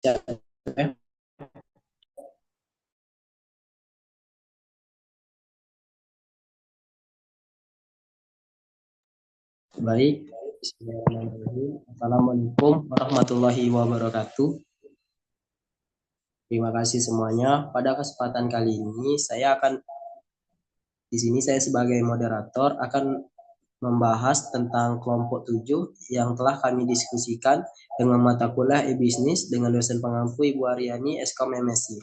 Baik, Bismillahirrahmanirrahim. Assalamualaikum warahmatullahi wabarakatuh. Terima kasih semuanya. Pada kesempatan kali ini, di sini saya sebagai moderator akan membahas tentang kelompok 7 yang telah kami diskusikan dengan mata kuliah e-bisnis dengan dosen pengampu Ibu Aryani SKM MSI.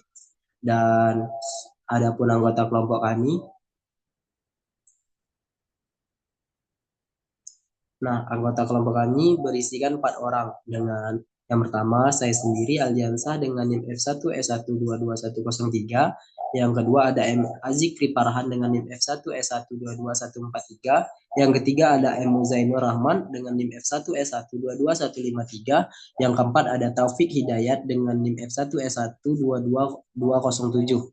Dan adapun anggota kelompok kami. Nah, anggota kelompok kami berisikan 4 orang dengan yang pertama saya sendiri Aldiansah dengan NIM F1 S1222103. Yang kedua ada M Azikri Parhan dengan NIM F1 S1 22143. Yang ketiga ada M Muzainur Rahman dengan NIM F1 S1 22153. Yang keempat ada Taufik Hidayat dengan NIM F1 S1 22207.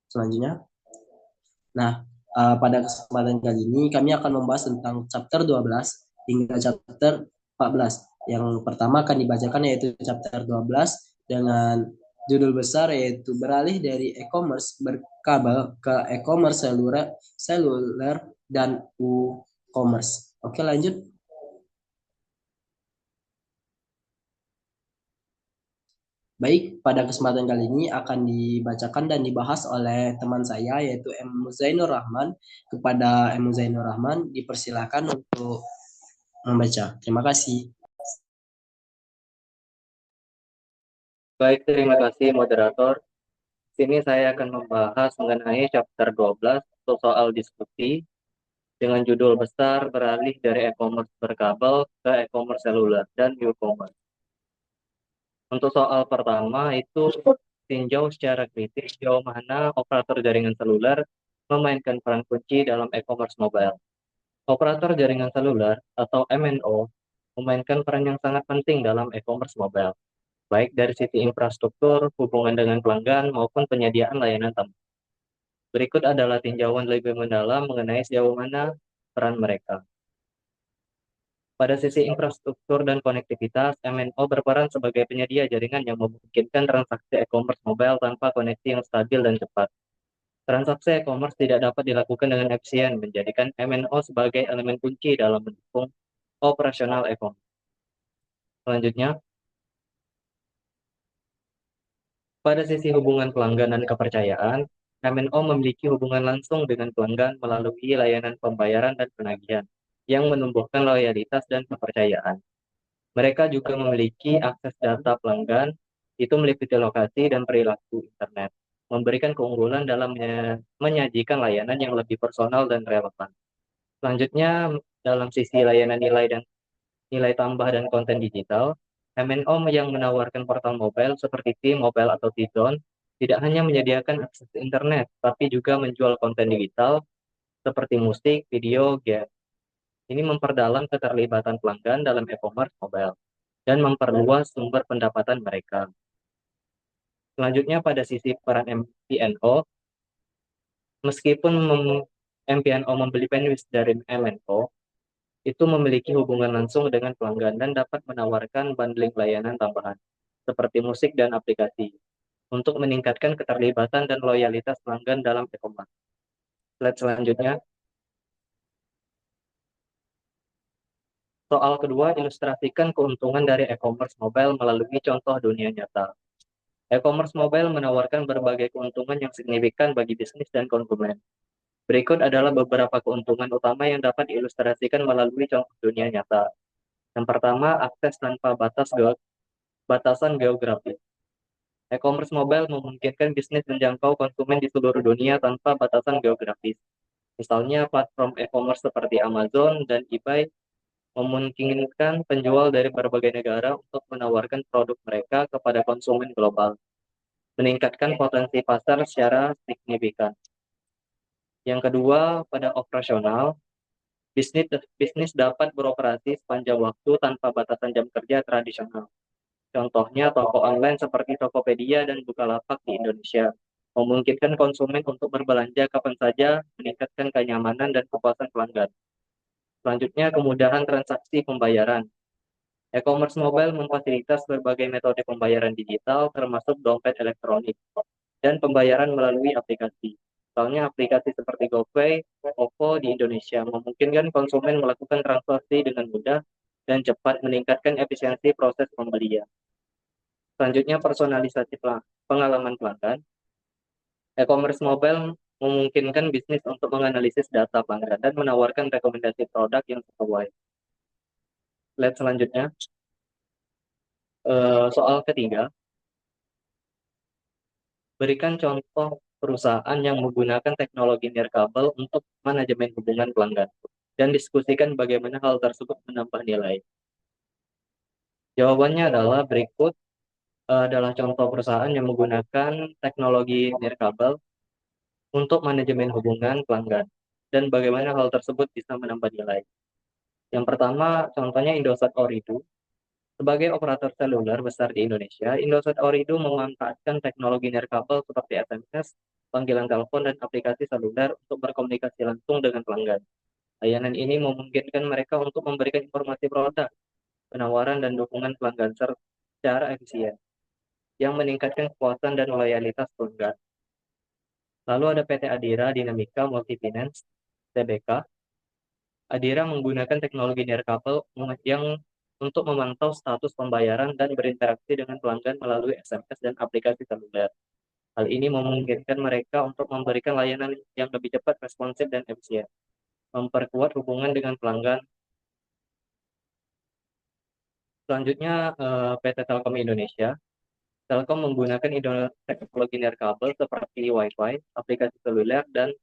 Selanjutnya. Nah, pada kesempatan kali ini kami akan membahas tentang chapter 12 hingga chapter 14. Yang pertama akan dibacakan yaitu chapter 12 dengan judul besar yaitu beralih dari e-commerce berkabel ke e-commerce seluler dan u-commerce. Oke, lanjut. Baik, pada kesempatan kali ini akan dibacakan dan dibahas oleh teman saya yaitu M. Zainur Rahman. Kepada M. Zainur Rahman dipersilakan untuk membaca. Terima kasih. Baik, terima kasih moderator. Sini saya akan membahas mengenai chapter 12 untuk soal diskusi dengan judul besar beralih dari e-commerce berkabel ke e-commerce seluler dan e-commerce. Untuk soal pertama itu tinjau secara kritis sejauh mana operator jaringan seluler memainkan peran kunci dalam e-commerce mobile. Operator jaringan seluler atau MNO memainkan peran yang sangat penting dalam e-commerce mobile, baik dari sisi infrastruktur, hubungan dengan pelanggan, maupun penyediaan layanan tambahan. Berikut adalah tinjauan lebih mendalam mengenai sejauh mana peran mereka. Pada sisi infrastruktur dan konektivitas, MNO berperan sebagai penyedia jaringan yang memungkinkan transaksi e-commerce mobile tanpa koneksi yang stabil dan cepat. Transaksi e-commerce tidak dapat dilakukan dengan efisien, menjadikan MNO sebagai elemen kunci dalam mendukung operasional e-commerce. Selanjutnya, pada sisi hubungan pelanggan dan kepercayaan, MNO memiliki hubungan langsung dengan pelanggan melalui layanan pembayaran dan penagihan, yang menumbuhkan loyalitas dan kepercayaan. Mereka juga memiliki akses data pelanggan, itu meliputi lokasi dan perilaku internet, memberikan keunggulan dalam menyajikan layanan yang lebih personal dan relevan. Selanjutnya, dalam sisi layanan nilai dan nilai tambah dan konten digital, MNO yang menawarkan portal mobile seperti T-Mobile atau T-Zone tidak hanya menyediakan akses internet, tapi juga menjual konten digital seperti musik, video, game. Ini memperdalam keterlibatan pelanggan dalam e-commerce mobile dan memperluas sumber pendapatan mereka. Selanjutnya pada sisi peran MVNO, meskipun MVNO membeli bandwidth dari MNO, itu memiliki hubungan langsung dengan pelanggan dan dapat menawarkan bundling layanan tambahan, seperti musik dan aplikasi, untuk meningkatkan keterlibatan dan loyalitas pelanggan dalam e-commerce. Slide selanjutnya. Soal kedua, ilustrasikan keuntungan dari e-commerce mobile melalui contoh dunia nyata. E-commerce mobile menawarkan berbagai keuntungan yang signifikan bagi bisnis dan konsumen. Berikut adalah beberapa keuntungan utama yang dapat diilustrasikan melalui contoh dunia nyata. Yang pertama, akses tanpa batasan geografis. E-commerce mobile memungkinkan bisnis menjangkau konsumen di seluruh dunia tanpa batasan geografis. Misalnya, platform e-commerce seperti Amazon dan eBay memungkinkan penjual dari berbagai negara untuk menawarkan produk mereka kepada konsumen global, meningkatkan potensi pasar secara signifikan. Yang kedua, pada operasional, bisnis dapat beroperasi sepanjang waktu tanpa batasan jam kerja tradisional. Contohnya toko online seperti Tokopedia dan Bukalapak di Indonesia memungkinkan konsumen untuk berbelanja kapan saja, meningkatkan kenyamanan dan kepuasan pelanggan. Selanjutnya, kemudahan transaksi pembayaran. E-commerce mobile memfasilitas berbagai metode pembayaran digital, termasuk dompet elektronik, dan pembayaran melalui aplikasi. Misalnya aplikasi seperti GoPay, OVO di Indonesia memungkinkan konsumen melakukan transaksi dengan mudah dan cepat, meningkatkan efisiensi proses pembelian. Selanjutnya, personalisasi pengalaman pelanggan. E-commerce mobile memungkinkan bisnis untuk menganalisis data pelanggan dan menawarkan rekomendasi produk yang sesuai. Slide selanjutnya, soal ketiga, berikan contoh perusahaan yang menggunakan teknologi nirkabel untuk manajemen hubungan pelanggan dan diskusikan bagaimana hal tersebut menambah nilai. Jawabannya adalah berikut adalah contoh perusahaan yang menggunakan teknologi nirkabel untuk manajemen hubungan pelanggan dan bagaimana hal tersebut bisa menambah nilai. Yang pertama, contohnya Indosat Ooredoo. Sebagai operator seluler besar di Indonesia, Indosat Ooredoo memanfaatkan teknologi nirkabel seperti SMS, panggilan telepon, dan aplikasi seluler untuk berkomunikasi langsung dengan pelanggan. Layanan ini memungkinkan mereka untuk memberikan informasi produk, penawaran, dan dukungan pelanggan secara efisien, yang meningkatkan kepuasan dan loyalitas pelanggan. Lalu ada PT Adira Dinamika Multifinance, TBK. Adira menggunakan teknologi nirkabel yang untuk memantau status pembayaran dan berinteraksi dengan pelanggan melalui SMS dan aplikasi seluler. Hal ini memungkinkan mereka untuk memberikan layanan yang lebih cepat, responsif, dan efisien, memperkuat hubungan dengan pelanggan. Selanjutnya, PT Telkom Indonesia. Telkom menggunakan teknologi nirkabel seperti Wi-Fi, aplikasi seluler, dan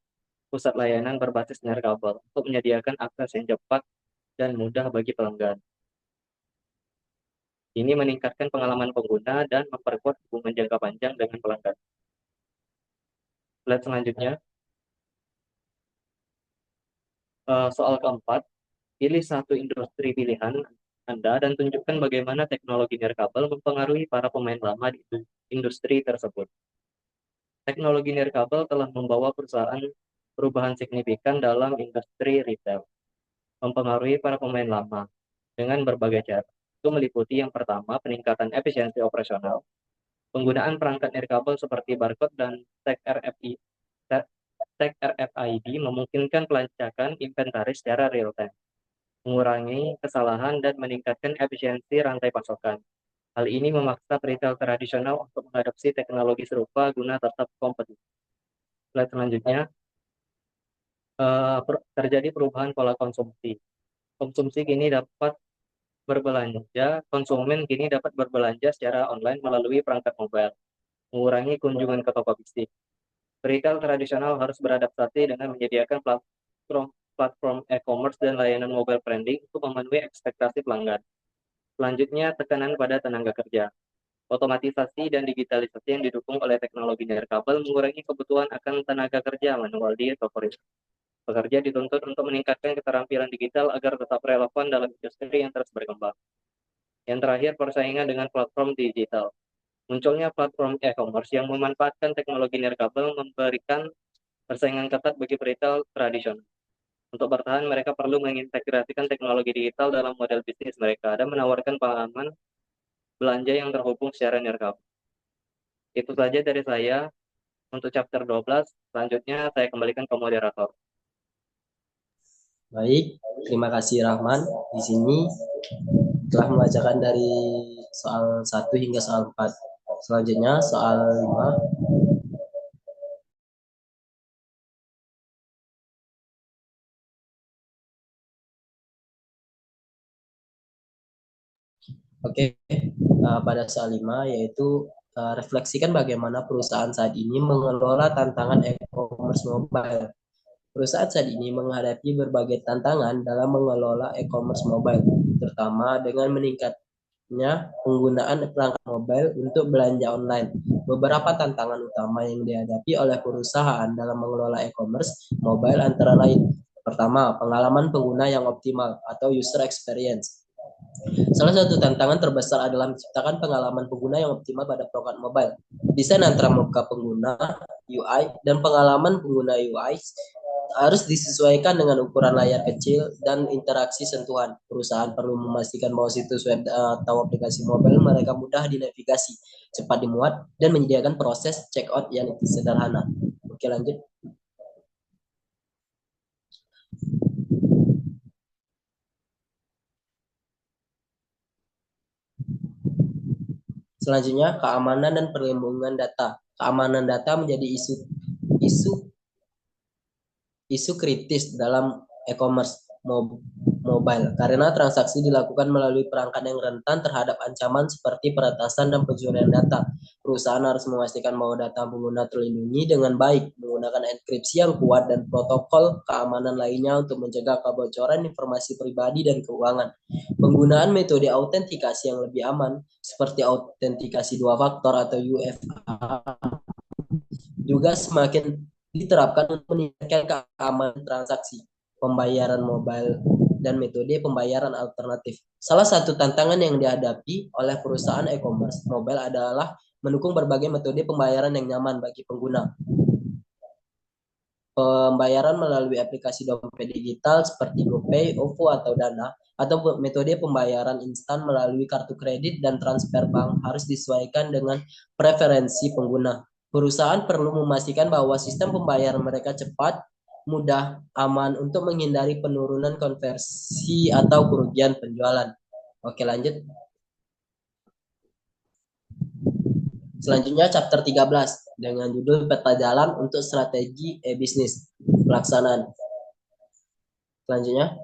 pusat layanan berbasis nirkabel untuk menyediakan akses yang cepat dan mudah bagi pelanggan. Ini meningkatkan pengalaman pengguna dan memperkuat hubungan jangka panjang dengan pelanggan. Slide selanjutnya, soal keempat, pilih satu industri pilihan Anda dan tunjukkan bagaimana teknologi nirkabel mempengaruhi para pemain lama di industri tersebut. Teknologi nirkabel telah membawa perusahaan perubahan signifikan dalam industri retail, mempengaruhi para pemain lama dengan berbagai cara. Itu meliputi yang pertama, peningkatan efisiensi operasional, penggunaan perangkat nirkabel seperti barcode dan tag RFID memungkinkan pelacakan inventaris secara real-time, mengurangi kesalahan dan meningkatkan efisiensi rantai pasokan. Hal ini memaksa retail tradisional untuk mengadopsi teknologi serupa guna tetap kompetitif. Slide selanjutnya, terjadi perubahan pola konsumsi. Konsumen kini dapat berbelanja secara online melalui perangkat mobile, mengurangi kunjungan ke toko fisik. Retail tradisional harus beradaptasi dengan menyediakan platform e-commerce dan layanan mobile branding untuk memenuhi ekspektasi pelanggan. Selanjutnya, tekanan pada tenaga kerja. Otomatisasi dan digitalisasi yang didukung oleh teknologi nirkabel mengurangi kebutuhan akan tenaga kerja manual di toko retail. Pekerja dituntut untuk meningkatkan keterampilan digital agar tetap relevan dalam industri yang terus berkembang. Yang terakhir, persaingan dengan platform digital. Munculnya platform e-commerce yang memanfaatkan teknologi nirkabel memberikan persaingan ketat bagi retail tradisional. Untuk bertahan, mereka perlu mengintegrasikan teknologi digital dalam model bisnis mereka dan menawarkan pengalaman belanja yang terhubung secara nirkabel. Itu saja dari saya untuk chapter 12. Selanjutnya saya kembalikan ke moderator. Baik, terima kasih Rahman. Di sini telah membacakan dari soal 1 hingga soal 4. Selanjutnya soal 5. Oke, pada soal 5 yaitu refleksikan bagaimana perusahaan saat ini mengelola tantangan e-commerce mobile. Perusahaan saat ini menghadapi berbagai tantangan dalam mengelola e-commerce mobile, terutama dengan meningkatnya penggunaan perangkat mobile untuk belanja online. Beberapa tantangan utama yang dihadapi oleh perusahaan dalam mengelola e-commerce mobile antara lain. Pertama, pengalaman pengguna yang optimal atau user experience. Salah satu tantangan terbesar adalah menciptakan pengalaman pengguna yang optimal pada perangkat mobile. Desain antara muka pengguna, UI, dan pengalaman pengguna UI harus disesuaikan dengan ukuran layar kecil dan interaksi sentuhan. Perusahaan perlu memastikan bahwa situs web atau aplikasi mobile mereka mudah dinavigasi, cepat dimuat, dan menyediakan proses checkout yang sederhana. Oke, lanjut. Selanjutnya, keamanan dan perlindungan data. Keamanan data menjadi isu isu kritis dalam e-commerce mobile karena transaksi dilakukan melalui perangkat yang rentan terhadap ancaman seperti peretasan dan pencurian data. Perusahaan harus memastikan bahwa data pengguna terlindungi dengan baik menggunakan enkripsi yang kuat dan protokol keamanan lainnya untuk mencegah kebocoran informasi pribadi dan keuangan. Penggunaan metode autentikasi yang lebih aman seperti autentikasi dua faktor atau UFA juga semakin diterapkan untuk meningkatkan keamanan transaksi, pembayaran mobile, dan metode pembayaran alternatif. Salah satu tantangan yang dihadapi oleh perusahaan e-commerce mobile adalah mendukung berbagai metode pembayaran yang nyaman bagi pengguna. Pembayaran melalui aplikasi dompet digital seperti GoPay, OVO, atau Dana, atau metode pembayaran instan melalui kartu kredit dan transfer bank harus disesuaikan dengan preferensi pengguna. Perusahaan perlu memastikan bahwa sistem pembayaran mereka cepat, mudah, aman untuk menghindari penurunan konversi atau kerugian penjualan. Oke, lanjut. Selanjutnya chapter 13 dengan judul Peta Jalan untuk Strategi e-Bisnis Pelaksanaan. Selanjutnya.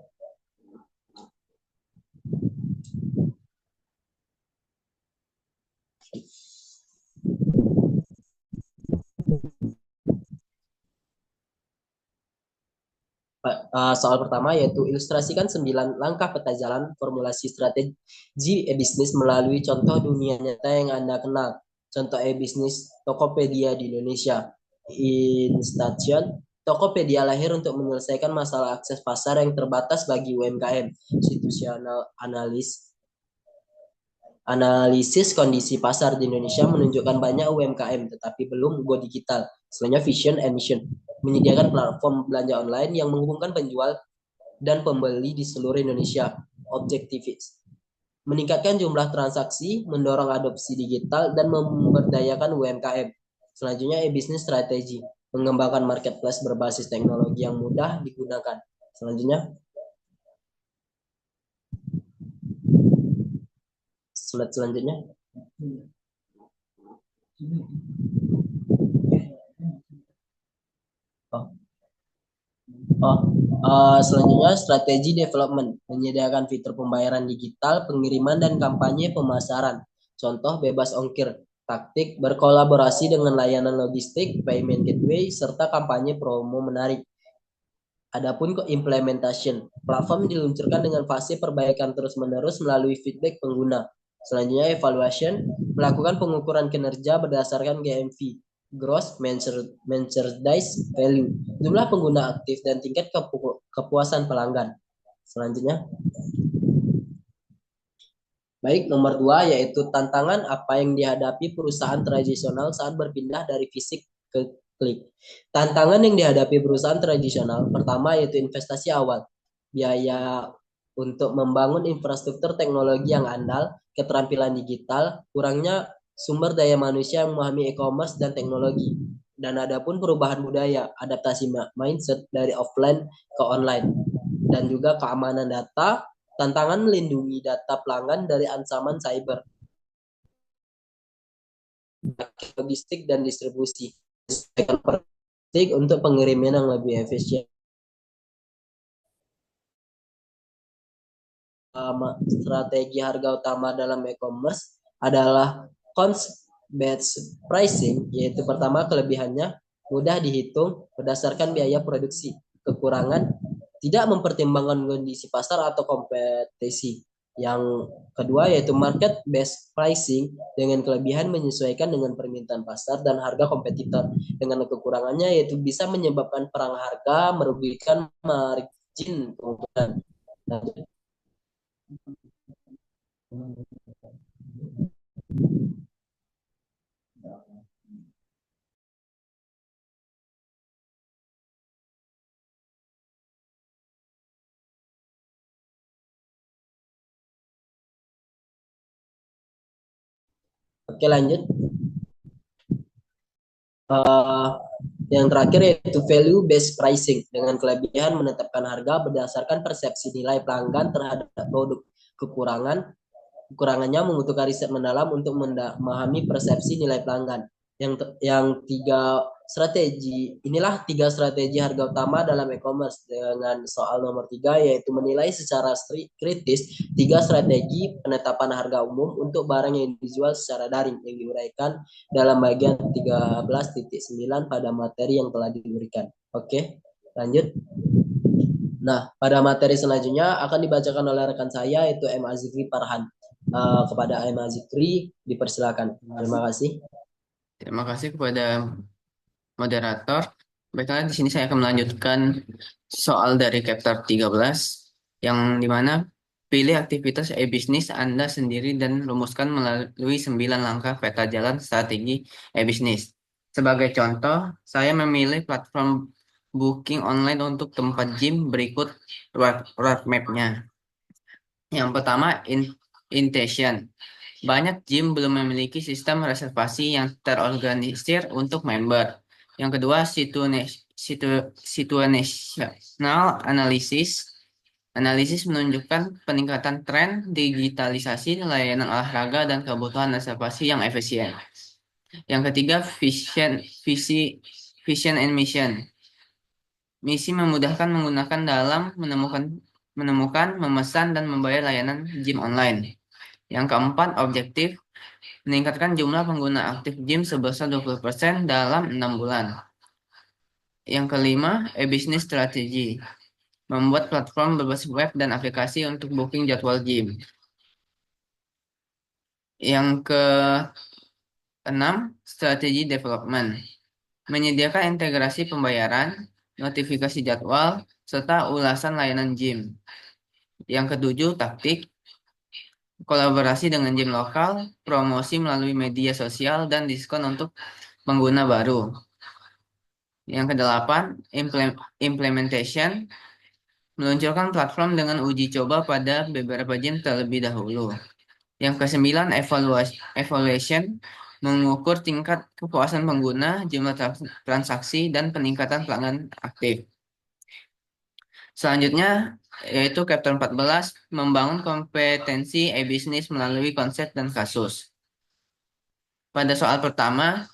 Soal pertama yaitu ilustrasikan 9 langkah peta jalan formulasi strategi e-bisnis melalui contoh dunia nyata yang Anda kenal. Contoh e-bisnis Tokopedia di Indonesia. Instation Tokopedia lahir untuk menyelesaikan masalah akses pasar yang terbatas bagi UMKM. Situational analisis kondisi pasar di Indonesia menunjukkan banyak UMKM tetapi belum go digital. Selanjutnya vision and mission menyediakan platform belanja online yang menghubungkan penjual dan pembeli di seluruh Indonesia. Objectives meningkatkan jumlah transaksi, mendorong adopsi digital, dan memberdayakan UMKM. Selanjutnya e-business strategi mengembangkan marketplace berbasis teknologi yang mudah digunakan. Selanjutnya slide selanjutnya. Selanjutnya strategi development menyediakan fitur pembayaran digital, pengiriman dan kampanye pemasaran. Contoh bebas ongkir, taktik berkolaborasi dengan layanan logistik, payment gateway serta kampanye promo menarik. Adapun implementation, platform diluncurkan dengan fase perbaikan terus-menerus melalui feedback pengguna. Selanjutnya evaluation, melakukan pengukuran kinerja berdasarkan GMV, gross merchandise value, jumlah pengguna aktif dan tingkat kepuasan pelanggan. Selanjutnya, baik, nomor 2 yaitu tantangan apa yang dihadapi perusahaan tradisional saat berpindah dari fisik ke klik. Tantangan yang dihadapi perusahaan tradisional pertama yaitu investasi awal, biaya untuk membangun infrastruktur teknologi yang andal, keterampilan digital, kurangnya sumber daya manusia yang memahami e-commerce dan teknologi. Dan adapun perubahan budaya, adaptasi mindset dari offline ke online, dan juga keamanan data, tantangan melindungi data pelanggan dari ancaman cyber, logistik dan distribusi, untuk pengiriman yang lebih efisien. Strategi harga utama dalam e-commerce adalah cost-based pricing, yaitu pertama kelebihannya mudah dihitung berdasarkan biaya produksi, kekurangan tidak mempertimbangkan kondisi pasar atau kompetisi. Yang kedua yaitu market based pricing, dengan kelebihan menyesuaikan dengan permintaan pasar dan harga kompetitor. Dengan kekurangannya yaitu bisa menyebabkan perang harga, merugikan margin keuntungan. Oke, lanjut. Eh, yang terakhir yaitu value based pricing dengan kelebihan menetapkan harga berdasarkan persepsi nilai pelanggan terhadap produk. Kekurangannya membutuhkan riset mendalam untuk memahami persepsi nilai pelanggan. Yang tiga strategi inilah tiga strategi harga utama dalam e-commerce. Dengan soal nomor tiga yaitu menilai secara kritis tiga strategi penetapan harga umum untuk barang yang dijual secara daring yang diuraikan dalam bagian 13.9 pada materi yang telah diberikan. Oke, lanjut. Nah, pada materi selanjutnya akan dibacakan oleh rekan saya yaitu M. Azikri Farhan. Kepada M. Azikri dipersilakan. Terima kasih. Terima kasih kepada moderator. Baiklah, di sini saya akan melanjutkan soal dari chapter 13 yang dimana pilih aktivitas e-bisnis Anda sendiri dan rumuskan melalui 9 langkah peta jalan strategi e-bisnis. Sebagai contoh, saya memilih platform booking online untuk tempat gym berikut roadmap-nya. Yang pertama, Intention. Banyak gym belum memiliki sistem reservasi yang terorganisir untuk member. Yang kedua, situational analysis. Analisis menunjukkan peningkatan tren digitalisasi layanan olahraga dan kebutuhan reservasi yang efisien. Yang ketiga, vision and mission. Misi memudahkan menggunakan dalam menemukan, memesan, dan membayar layanan gym online. Yang keempat, objektif meningkatkan jumlah pengguna aktif gym sebesar 20% dalam 6 bulan. Yang kelima, e-business strategi. Membuat platform berbasis web dan aplikasi untuk booking jadwal gym. Yang keenam, strategi development. Menyediakan integrasi pembayaran, notifikasi jadwal, serta ulasan layanan gym. Yang ketujuh, taktik. Kolaborasi dengan gym lokal, promosi melalui media sosial, dan diskon untuk pengguna baru. Yang kedelapan, implementation, meluncurkan platform dengan uji coba pada beberapa gym terlebih dahulu. Yang kesembilan, evaluation, mengukur tingkat kepuasan pengguna, jumlah transaksi, dan peningkatan pelanggan aktif. Selanjutnya, yaitu chapter 14, membangun kompetensi e-bisnis melalui konsep dan kasus. Pada soal pertama,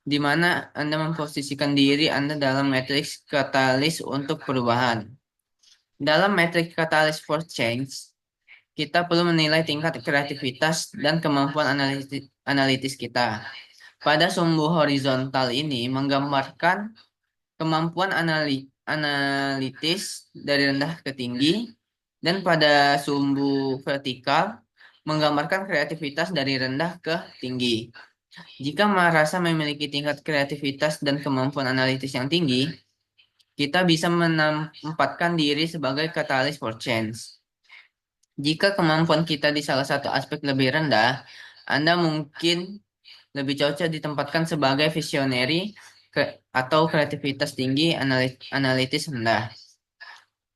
di mana Anda memposisikan diri Anda dalam matriks katalis untuk perubahan. Dalam matriks katalis for change, kita perlu menilai tingkat kreativitas dan kemampuan analitis kita. Pada sumbu horizontal ini menggambarkan kemampuan analitis dari rendah ke tinggi, dan pada sumbu vertikal menggambarkan kreativitas dari rendah ke tinggi. Jika merasa memiliki tingkat kreativitas dan kemampuan analitis yang tinggi, kita bisa menempatkan diri sebagai katalis for change. Jika kemampuan kita di salah satu aspek lebih rendah, Anda mungkin lebih cocok ditempatkan sebagai visionary atau kreativitas tinggi, analitis rendah.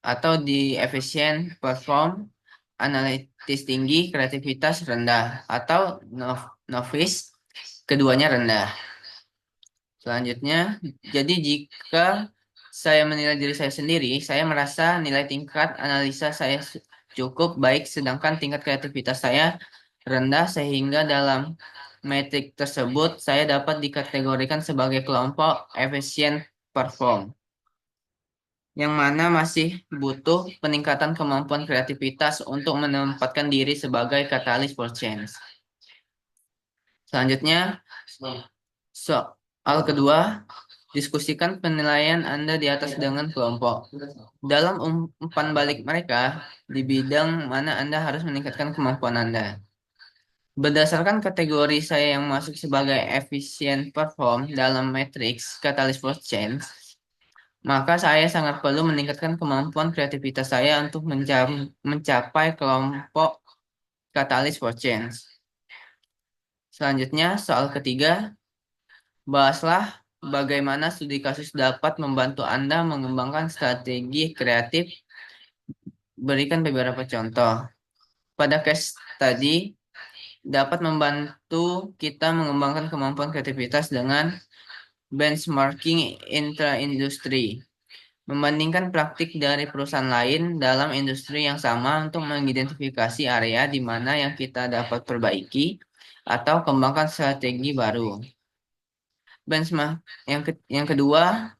Atau di efisien perform, analitis tinggi, kreativitas rendah. Atau novice, keduanya rendah. Selanjutnya, jadi jika saya menilai diri saya sendiri, saya merasa nilai tingkat analisa saya cukup baik, sedangkan tingkat kreativitas saya rendah, sehingga dalam metrik tersebut saya dapat dikategorikan sebagai kelompok efisien perform, yang mana masih butuh peningkatan kemampuan kreativitas untuk menempatkan diri sebagai katalis for change. Selanjutnya, soal kedua, diskusikan penilaian Anda di atas dengan kelompok. Dalam umpan balik mereka, di bidang mana Anda harus meningkatkan kemampuan Anda. Berdasarkan kategori saya yang masuk sebagai efisien perform dalam matriks Catalyst for Change, maka saya sangat perlu meningkatkan kemampuan kreativitas saya untuk mencapai kelompok Catalyst for Change. Selanjutnya, soal ketiga, bahaslah bagaimana studi kasus dapat membantu Anda mengembangkan strategi kreatif. Berikan beberapa contoh. Pada case tadi, dapat membantu kita mengembangkan kemampuan kreativitas dengan benchmarking intra-industri. Membandingkan praktik dari perusahaan lain dalam industri yang sama untuk mengidentifikasi area di mana yang kita dapat perbaiki atau kembangkan strategi baru. Benchmark yang kedua,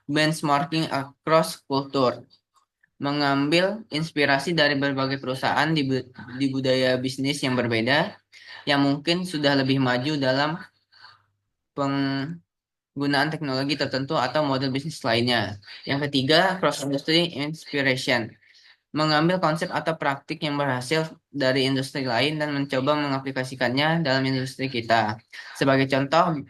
benchmarking across culture. Mengambil inspirasi dari berbagai perusahaan di budaya bisnis yang berbeda, yang mungkin sudah lebih maju dalam penggunaan teknologi tertentu atau model bisnis lainnya. Yang ketiga, cross industry inspiration. Mengambil konsep atau praktik yang berhasil dari industri lain dan mencoba mengaplikasikannya dalam industri kita. Sebagai contoh,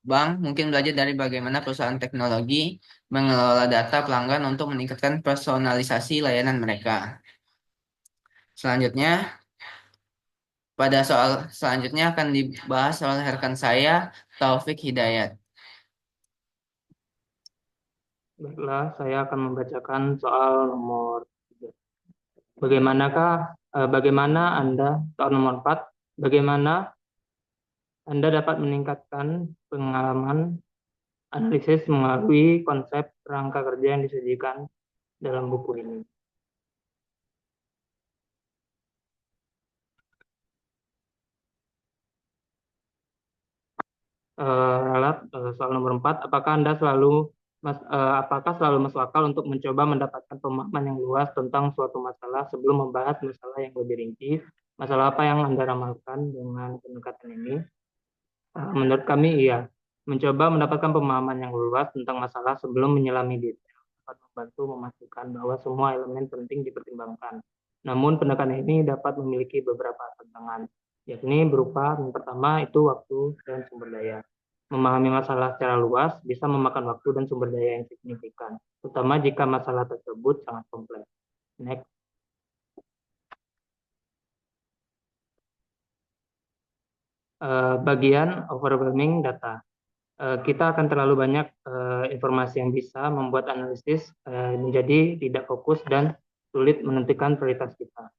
bank mungkin belajar dari bagaimana perusahaan teknologi mengelola data pelanggan untuk meningkatkan personalisasi layanan mereka. Selanjutnya, pada soal selanjutnya akan dibahas oleh rekan saya, Taufik Hidayat. Baiklah, saya akan membacakan soal nomor 3. Bagaimana Anda, soal nomor 4, bagaimana Anda dapat meningkatkan pengalaman analisis melalui konsep kerangka kerja yang disajikan dalam buku ini? Soal nomor 4, apakah selalu masuk akal untuk mencoba mendapatkan pemahaman yang luas tentang suatu masalah sebelum membahas masalah yang lebih rinci? Masalah apa yang Anda ramalkan dengan pendekatan ini? Menurut kami, iya. Mencoba mendapatkan pemahaman yang luas tentang masalah sebelum menyelami detail dapat membantu memastikan bahwa semua elemen penting dipertimbangkan. Namun, pendekatan ini dapat memiliki beberapa tantangan, yakni berupa yang pertama itu waktu dan sumber daya. Memahami masalah secara luas bisa memakan waktu dan sumber daya yang signifikan, terutama jika masalah tersebut sangat kompleks. Next. Bagian overwhelming data. Kita akan terlalu banyak informasi yang bisa membuat analisis menjadi tidak fokus dan sulit menentukan prioritas kita.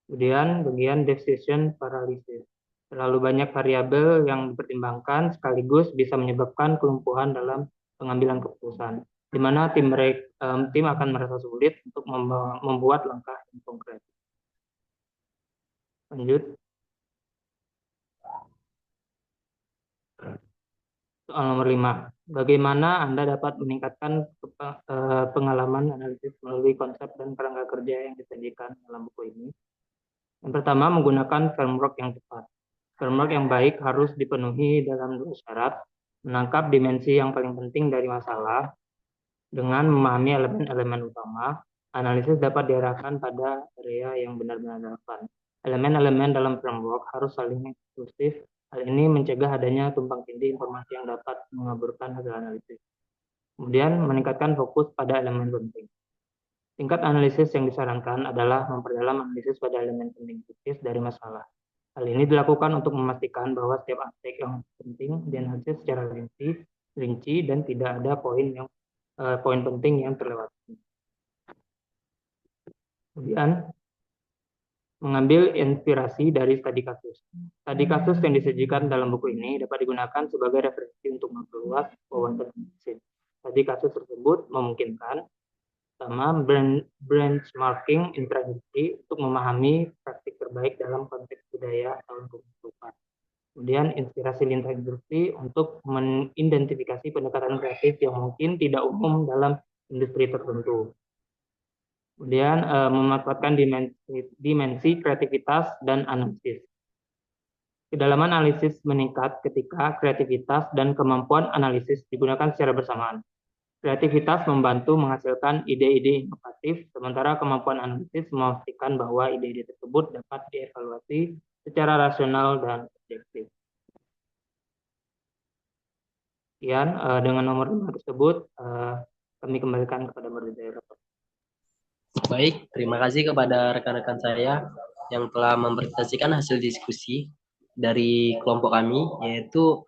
Kemudian bagian decision paralysis. Terlalu banyak variabel yang dipertimbangkan sekaligus bisa menyebabkan kelumpuhan dalam pengambilan keputusan, di mana tim akan merasa sulit untuk membuat langkah yang konkret. Lanjut. Soal nomor 5. Bagaimana Anda dapat meningkatkan pengalaman analisis melalui konsep dan kerangka kerja yang disajikan dalam buku ini? Yang pertama, menggunakan framework yang tepat. Framework yang baik harus dipenuhi dalam 2 syarat: menangkap dimensi yang paling penting dari masalah. Dengan memahami elemen-elemen utama, analisis dapat diarahkan pada area yang benar-benar relevan. Elemen-elemen dalam framework harus saling eksklusif. Hal ini mencegah adanya tumpang tindih informasi yang dapat mengaburkan hasil analisis. Kemudian, meningkatkan fokus pada elemen penting. Tingkat analisis yang disarankan adalah memperdalam analisis pada elemen penting kritis dari masalah. Hal ini dilakukan untuk memastikan bahwa setiap aspek yang penting dianalisis secara rinci dan tidak ada poin penting yang terlewatkan. Kemudian, mengambil inspirasi dari studi kasus. Studi kasus yang disajikan dalam buku ini dapat digunakan sebagai referensi untuk memperluas wawasan analisis. Studi kasus tersebut memungkinkan pertama, benchmarking intra-industri untuk memahami praktik terbaik dalam konteks budaya atau lingkungan. Kemudian, inspirasi lintas industri untuk mengidentifikasi pendekatan kreatif yang mungkin tidak umum dalam industri tertentu. Kemudian, memanfaatkan dimensi kreativitas dan analisis. Kedalaman analisis meningkat ketika kreativitas dan kemampuan analisis digunakan secara bersamaan. Kreativitas membantu menghasilkan ide-ide inovatif, sementara kemampuan analisis memastikan bahwa ide-ide tersebut dapat dievaluasi secara rasional dan objektif. Sekian, dengan nomor 5 tersebut, kami kembalikan kepada moderator. Baik, terima kasih kepada rekan-rekan saya yang telah mempresentasikan hasil diskusi dari kelompok kami, yaitu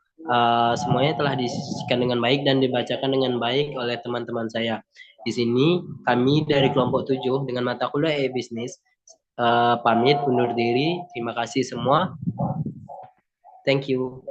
semuanya telah diskusikan dengan baik dan dibacakan dengan baik oleh teman-teman saya. Di sini kami dari kelompok 7 dengan mata kuliah e-bisnis pamit undur diri. Terima kasih semua. Thank you.